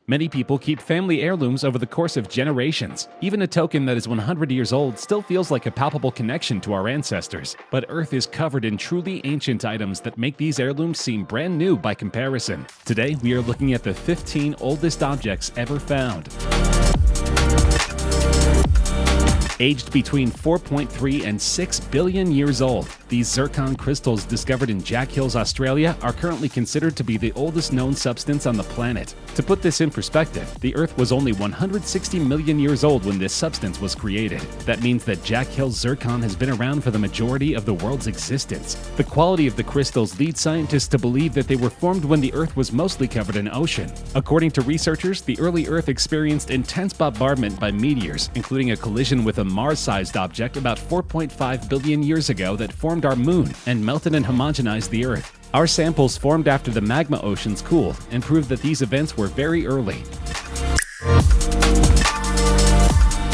Many people keep family heirlooms over the course of generations. Even a token that is 100 years old still feels like a palpable connection to our ancestors. But Earth is covered in truly ancient items that make these heirlooms seem brand new by comparison. Today, we are looking at the 15 oldest objects ever found. Aged between 4.3 and 6 billion years old, these zircon crystals discovered in Jack Hills, Australia are currently considered to be the oldest known substance on the planet. To put this in perspective, the Earth was only 160 million years old when this substance was created. That means that Jack Hills zircon has been around for the majority of the world's existence. The quality of the crystals leads scientists to believe that they were formed when the Earth was mostly covered in ocean. According to researchers, the early Earth experienced intense bombardment by meteors, including a collision with a Mars-sized object about 4.5 billion years ago that formed our moon and melted and homogenized the Earth. Our samples formed after the magma oceans cooled and proved that these events were very early.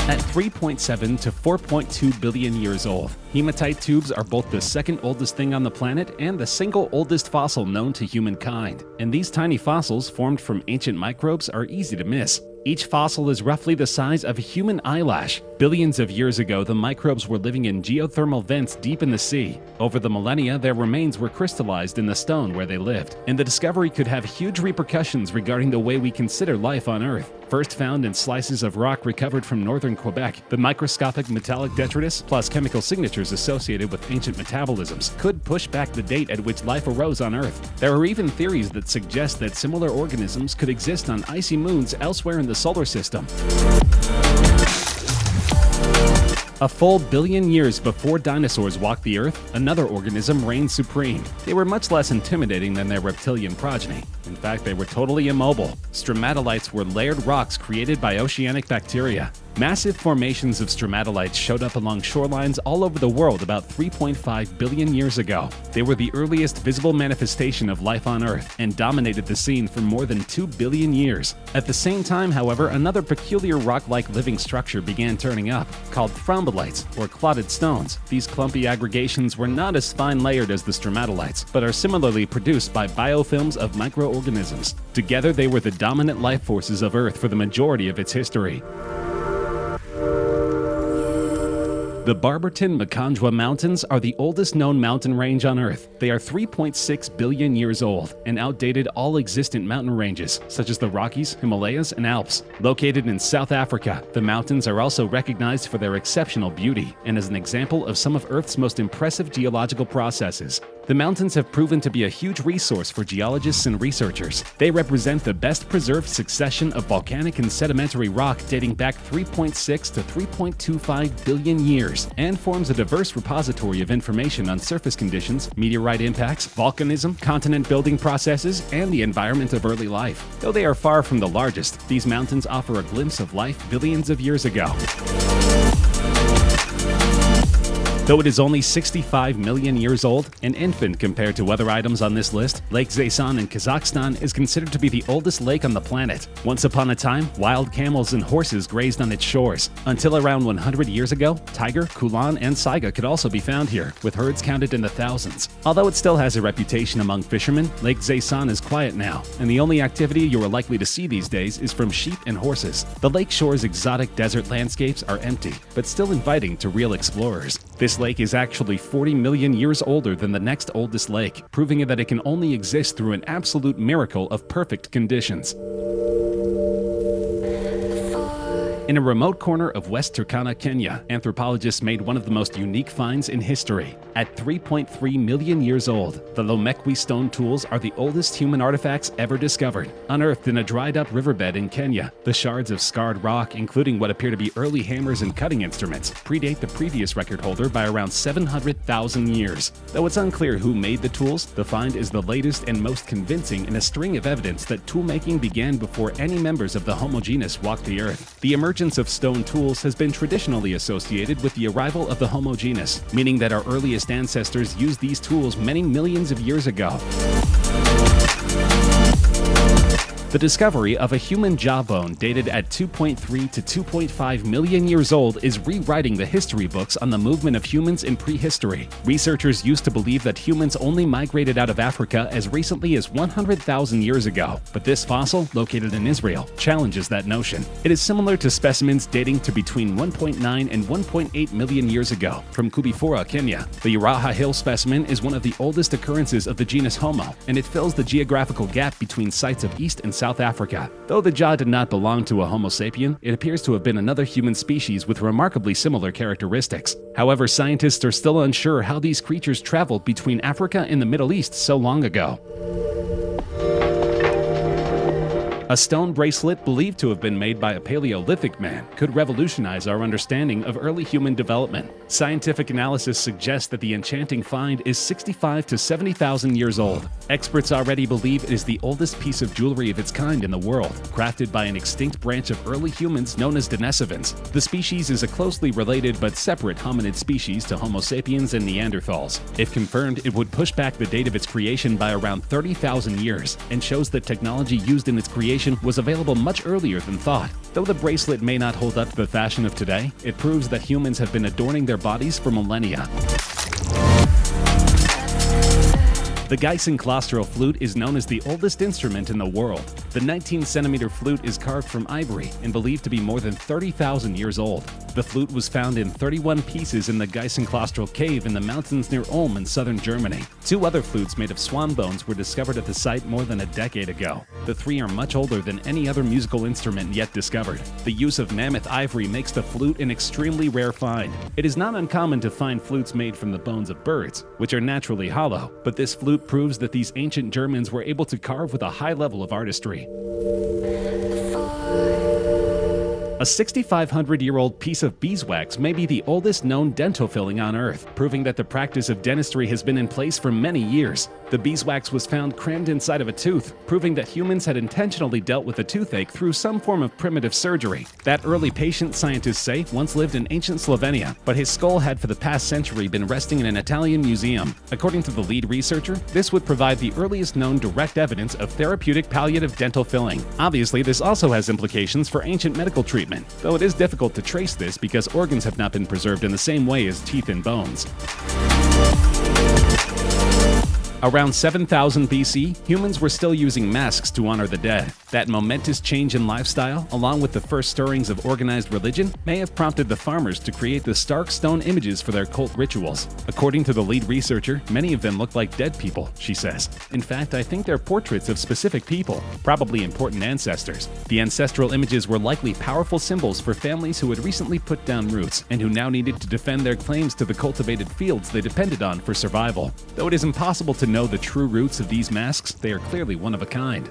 At 3.7 to 4.2 billion years old, hematite tubes are both the second oldest thing on the planet and the single oldest fossil known to humankind. And these tiny fossils formed from ancient microbes are easy to miss. Each fossil is roughly the size of a human eyelash. Billions of years ago, the microbes were living in geothermal vents deep in the sea. Over the millennia, their remains were crystallized in the stone where they lived, and the discovery could have huge repercussions regarding the way we consider life on Earth. First found in slices of rock recovered from northern Quebec, the microscopic metallic detritus plus chemical signatures associated with ancient metabolisms could push back the date at which life arose on Earth. There are even theories that suggest that similar organisms could exist on icy moons elsewhere in the solar system. A full billion years before dinosaurs walked the Earth, another organism reigned supreme. They were much less intimidating than their reptilian progeny. In fact, they were totally immobile. Stromatolites were layered rocks created by oceanic bacteria. Massive formations of stromatolites showed up along shorelines all over the world about 3.5 billion years ago. They were the earliest visible manifestation of life on Earth and dominated the scene for more than 2 billion years. At the same time, however, another peculiar rock-like living structure began turning up, called thrombolites, or clotted stones. These clumpy aggregations were not as fine-layered as the stromatolites, but are similarly produced by biofilms of microorganisms. Together, they were the dominant life forces of Earth for the majority of its history. The Barberton-MAKHONJWA Mountains are the oldest known mountain range on Earth. They are 3.6 billion years old and outdated all existent mountain ranges, such as the Rockies, Himalayas, and Alps. Located in South Africa, the mountains are also recognized for their exceptional beauty and as an example of some of Earth's most impressive geological processes. The mountains have proven to be a huge resource for geologists and researchers. They represent the best preserved succession of volcanic and sedimentary rock dating back 3.6 to 3.25 billion years and forms a diverse repository of information on surface conditions, meteorite impacts, volcanism, continent building processes, and the environment of early life. Though they are far from the largest, these mountains offer a glimpse of life billions of years ago. Though it is only 65 million years old, an infant compared to other items on this list, Lake ZAYSAN in Kazakhstan is considered to be the oldest lake on the planet. Once upon a time, wild camels and horses grazed on its shores. Until around 100 years ago, tiger, kulan, and saiga could also be found here, with herds counted in the thousands. Although it still has a reputation among fishermen, Lake ZAYSAN is quiet now, and the only activity you are likely to see these days is from sheep and horses. The lake shore's exotic desert landscapes are empty, but still inviting to real explorers. This lake is actually 40 million years older than the next oldest lake, proving that it can only exist through an absolute miracle of perfect conditions. In a remote corner of West Turkana, Kenya, anthropologists made one of the most unique finds in history. At 3.3 million years old, the LOMEKWI stone tools are the oldest human artifacts ever discovered. Unearthed in a dried-up riverbed in Kenya, the shards of scarred rock, including what appear to be early hammers and cutting instruments, predate the previous record holder by around 700,000 years. Though it's unclear who made the tools, the find is the latest and most convincing in a string of evidence that toolmaking began before any members of the Homo genus walked the Earth. The emergence of stone tools has been traditionally associated with the arrival of the Homo genus, meaning that our earliest ancestors used these tools many millions of years ago. The discovery of a human jawbone dated at 2.3 to 2.5 million years old is rewriting the history books on the movement of humans in prehistory. Researchers used to believe that humans only migrated out of Africa as recently as 100,000 years ago, but this fossil, located in Israel, challenges that notion. It is similar to specimens dating to between 1.9 and 1.8 million years ago from Kubifora, Kenya. The Uraha Hill specimen is one of the oldest occurrences of the genus Homo, and it fills the geographical gap between sites of East and South Africa. Though the jaw did not belong to a Homo sapien, it appears to have been another human species with remarkably similar characteristics. However, scientists are still unsure how these creatures traveled between Africa and the Middle East so long ago. A stone bracelet believed to have been made by a Paleolithic man could revolutionize our understanding of early human development. Scientific analysis suggests that the enchanting find is 65 to 70,000 years old. Experts already believe it is the oldest piece of jewelry of its kind in the world, crafted by an extinct branch of early humans known as Denisovans. The species is a closely related but separate hominid species to Homo sapiens and Neanderthals. If confirmed, it would push back the date of its creation by around 30,000 years and shows that technology used in its creation was available much earlier than thought. Though the bracelet may not hold up to the fashion of today, it proves that humans have been adorning their bodies for millennia. The GEIBENKLÖSTERLE flute is known as the oldest instrument in the world. The 19-centimeter flute is carved from ivory and believed to be more than 30,000 years old. The flute was found in 31 pieces in the GEIBENKLÖSTERLE cave in the mountains near Ulm in southern Germany. 2 other flutes made of swan bones were discovered at the site more than a decade ago. The 3 are much older than any other musical instrument yet discovered. The use of mammoth ivory makes the flute an extremely rare find. It is not uncommon to find flutes made from the bones of birds, which are naturally hollow, but this flute proves that these ancient Germans were able to carve with a high level of artistry. A 6,500-year-old piece of beeswax may be the oldest known dental filling on Earth, proving that the practice of dentistry has been in place for many years. The beeswax was found crammed inside of a tooth, proving that humans had intentionally dealt with a toothache through some form of primitive surgery. That early patient, scientists say, once lived in ancient Slovenia, but his skull had for the past century been resting in an Italian museum. According to the lead researcher, this would provide the earliest known direct evidence of therapeutic palliative dental filling. Obviously, this also has implications for ancient medical treatment, though it is difficult to trace this because organs have not been preserved in the same way as teeth and bones. Around 7000 BC, humans were still using masks to honor the dead. That momentous change in lifestyle, along with the first stirrings of organized religion, may have prompted the farmers to create the stark stone images for their cult rituals. According to the lead researcher, many of them look like dead people, she says. In fact, I think they're portraits of specific people, probably important ancestors. The ancestral images were likely powerful symbols for families who had recently put down roots and who now needed to defend their claims to the cultivated fields they depended on for survival. Though it is impossible to know the true roots of these masks, they are clearly one of a kind.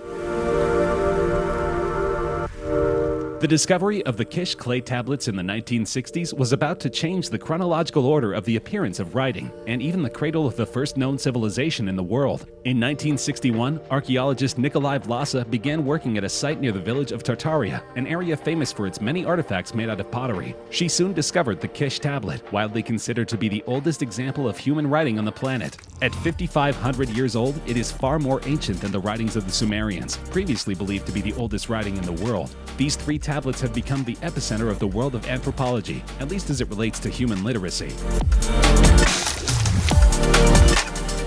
The discovery of the KISH clay tablets in the 1960s was about to change the chronological order of the appearance of writing, and even the cradle of the first known civilization in the world. In 1961, archaeologist Nikolai Vlasa began working at a site near the village of Tartaria, an area famous for its many artifacts made out of pottery. She soon discovered the KISH tablet, widely considered to be the oldest example of human writing on the planet. At 5,500 years old, it is far more ancient than the writings of the Sumerians, previously believed to be the oldest writing in the world. These 3 tablets have become the epicenter of the world of anthropology, at least as it relates to human literacy.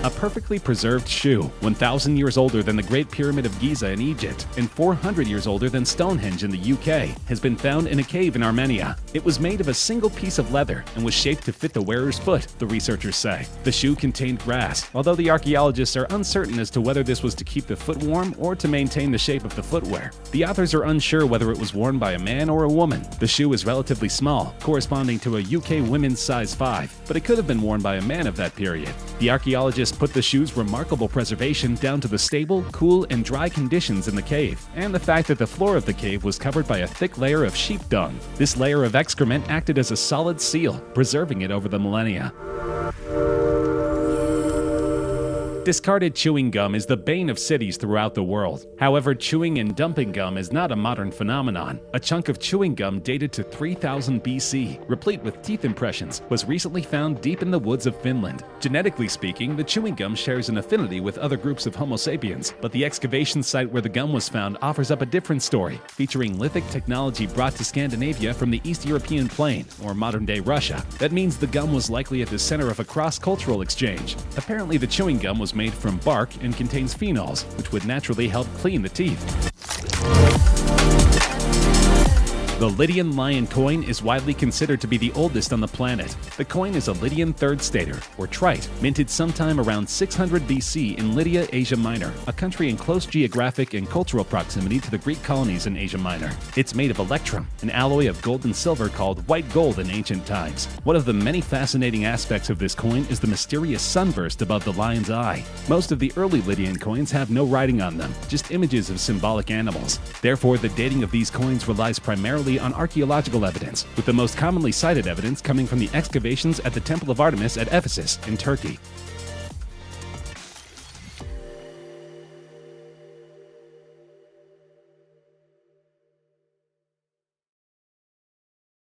A perfectly preserved shoe, 1,000 years older than the Great Pyramid of Giza in Egypt and 400 years older than Stonehenge in the UK, has been found in a cave in Armenia. It was made of a single piece of leather and was shaped to fit the wearer's foot, the researchers say. The shoe contained grass, although the archaeologists are uncertain as to whether this was to keep the foot warm or to maintain the shape of the footwear. The authors are unsure whether it was worn by a man or a woman. The shoe is relatively small, corresponding to a UK women's size 5, but it could have been worn by a man of that period. The archaeologists put the shoe's remarkable preservation down to the stable, cool, and dry conditions in the cave, and the fact that the floor of the cave was covered by a thick layer of sheep dung. This layer of excrement acted as a solid seal, preserving it over the millennia. Discarded chewing gum is the bane of cities throughout the world. However, chewing and dumping gum is not a modern phenomenon. A chunk of chewing gum dated to 3000 BC, replete with teeth impressions, was recently found deep in the woods of Finland. Genetically speaking, the chewing gum shares an affinity with other groups of Homo sapiens, but the excavation site where the gum was found offers up a different story, featuring lithic technology brought to Scandinavia from the East European plain, or modern-day Russia. That means the gum was likely at the center of a cross-cultural exchange. Apparently, the chewing gum was made from bark and contains phenols, which would naturally help clean the teeth. The Lydian lion coin is widely considered to be the oldest on the planet. The coin is a Lydian third stater, or trite, minted sometime around 600 BC in Lydia, Asia Minor, a country in close geographic and cultural proximity to the Greek colonies in Asia Minor. It's made of electrum, an alloy of gold and silver called white gold in ancient times. One of the many fascinating aspects of this coin is the mysterious sunburst above the lion's eye. Most of the early Lydian coins have no writing on them, just images of symbolic animals. Therefore, the dating of these coins relies primarily on archaeological evidence, with the most commonly cited evidence coming from the excavations at the Temple of Artemis at Ephesus in Turkey.